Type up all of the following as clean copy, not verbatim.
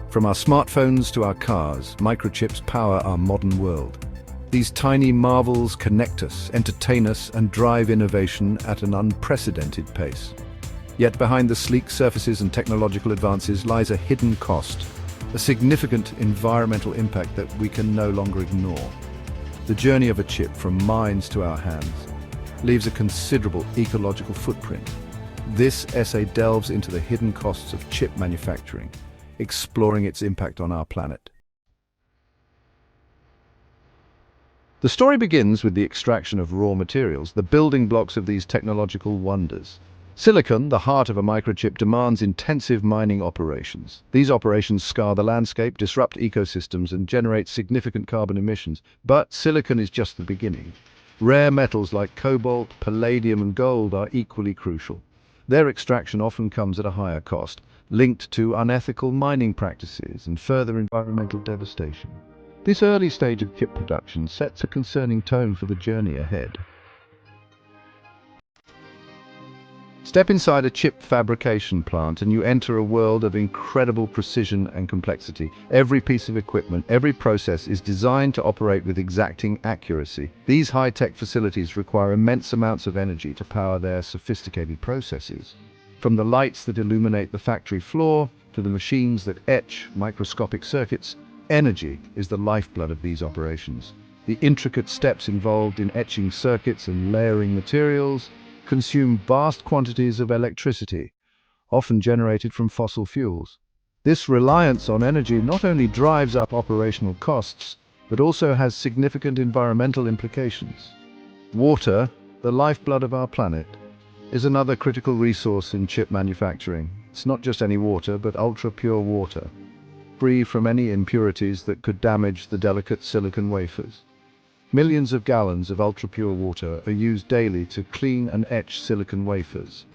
From our smartphones to our cars, microchips power our modern world. These tiny marvels connect us, entertain us, and drive innovation at an unprecedented pace. Yet behind the sleek surfaces and technological advances lies a hidden cost, a significant environmental impact that we can no longer ignore. The journey of a chip from mines to our hands leaves a considerable ecological footprint. This essay delves into the hidden costs of chip manufacturing, exploring its impact on our planet. The story begins with the extraction of raw materials, the building blocks of these technological wonders. Silicon, the heart of a microchip, demands intensive mining operations. These operations scar the landscape, disrupt ecosystems, and generate significant carbon emissions. But silicon is just the beginning. Rare metals like cobalt, palladium, and gold are equally crucial. Their extraction often comes at a higher cost, linked to unethical mining practices and further environmental devastation. This early stage of chip production sets a concerning tone for the journey ahead. Step inside a chip fabrication plant and you enter a world of incredible precision and complexity. Every piece of equipment, every process is designed to operate with exacting accuracy. These high-tech facilities require immense amounts of energy to power their sophisticated processes. From the lights that illuminate the factory floor to the machines that etch microscopic circuits, energy is the lifeblood of these operations. The intricate steps involved in etching circuits and layering materials consume vast quantities of electricity, often generated from fossil fuels. This reliance on energy not only drives up operational costs, but also has significant environmental implications. Water, the lifeblood of our planet, is another critical resource in chip manufacturing. It's not just any water, but ultra-pure water, free from any impurities that could damage the delicate silicon wafers. Millions of gallons of ultra-pure water are used daily to clean and etch silicon wafers.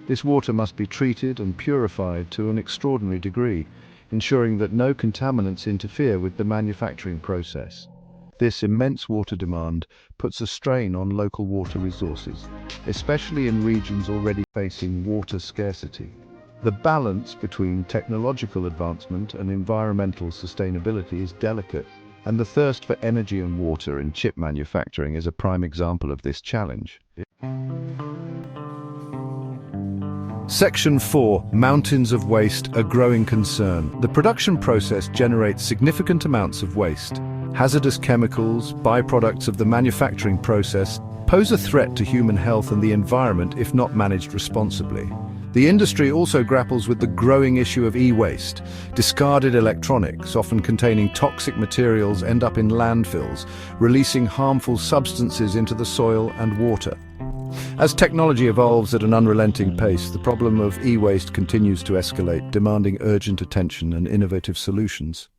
This water must be treated and purified to an extraordinary degree, ensuring that no contaminants interfere with the manufacturing process. This immense water demand puts a strain on local water resources, especially in regions already facing water scarcity. The balance between technological advancement and environmental sustainability is delicate, and the thirst for energy and water in chip manufacturing is a prime example of this challenge. Section 4. Mountains of waste, a growing concern. The production process generates significant amounts of waste. Hazardous chemicals, byproducts of the manufacturing process, pose a threat to human health and the environment if not managed responsibly. The industry also grapples with the growing issue of e-waste. Discarded electronics, often containing toxic materials, end up in landfills, releasing harmful substances into the soil and water. As technology evolves at an unrelenting pace, the problem of e-waste continues to escalate, demanding urgent attention and innovative solutions.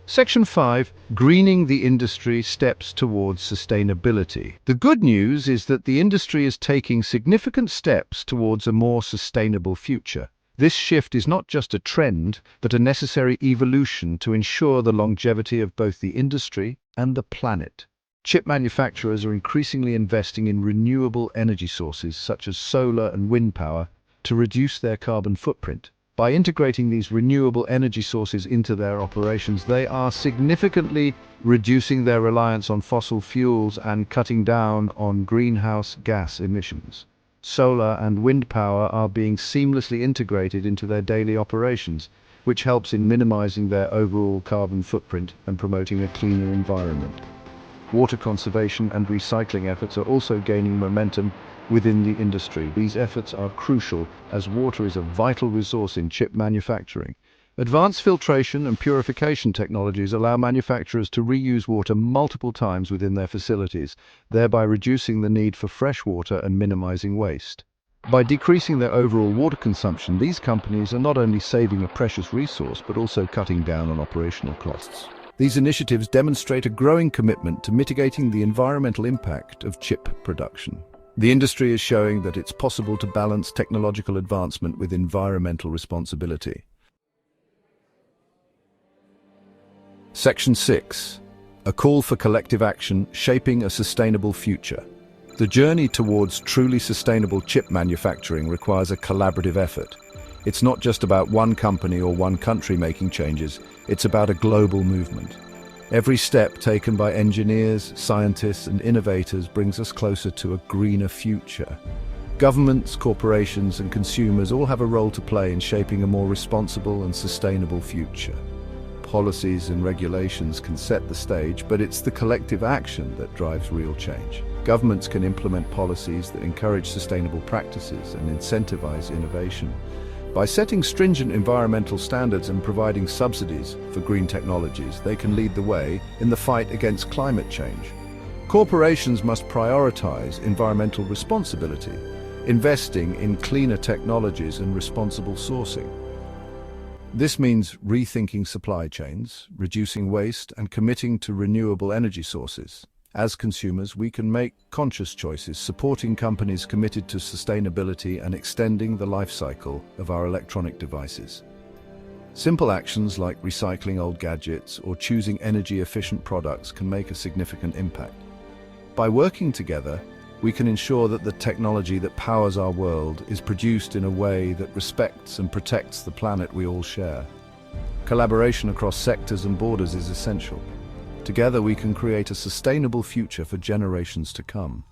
Section 5. Greening the industry, steps towards sustainability. The good news is that the industry is taking significant steps towards a more sustainable future. This shift is not just a trend, but a necessary evolution to ensure the longevity of both the industry and the planet. Chip manufacturers are increasingly investing in renewable energy sources such as solar and wind power to reduce their carbon footprint. By integrating these renewable energy sources into their operations, they are significantly reducing their reliance on fossil fuels and cutting down on greenhouse gas emissions. Solar and wind power are being seamlessly integrated into their daily operations, which helps in minimizing their overall carbon footprint and promoting a cleaner environment. Water conservation and recycling efforts are also gaining momentum within the industry. These efforts are crucial as water is a vital resource in chip manufacturing. Advanced filtration and purification technologies allow manufacturers to reuse water multiple times within their facilities, thereby reducing the need for fresh water and minimizing waste. By decreasing their overall water consumption, these companies are not only saving a precious resource, but also cutting down on operational costs. These initiatives demonstrate a growing commitment to mitigating the environmental impact of chip production. The industry is showing that it's possible to balance technological advancement with environmental responsibility. Section 6. A call for collective action, shaping a sustainable future. The journey towards truly sustainable chip manufacturing requires a collaborative effort. It's not just about one company or one country making changes, it's about a global movement. Every step taken by engineers, scientists, and innovators brings us closer to a greener future. Governments, corporations, and consumers all have a role to play in shaping a more responsible and sustainable future. Policies and regulations can set the stage, but it's the collective action that drives real change. Governments can implement policies that encourage sustainable practices and incentivize innovation. By setting stringent environmental standards and providing subsidies for green technologies, they can lead the way in the fight against climate change. Corporations must prioritize environmental responsibility, investing in cleaner technologies and responsible sourcing. This means rethinking supply chains, reducing waste, and committing to renewable energy sources. As consumers, we can make conscious choices, supporting companies committed to sustainability and extending the life cycle of our electronic devices. Simple actions like recycling old gadgets or choosing energy-efficient products can make a significant impact. By working together, we can ensure that the technology that powers our world is produced in a way that respects and protects the planet we all share. Collaboration across sectors and borders is essential. Together we can create a sustainable future for generations to come.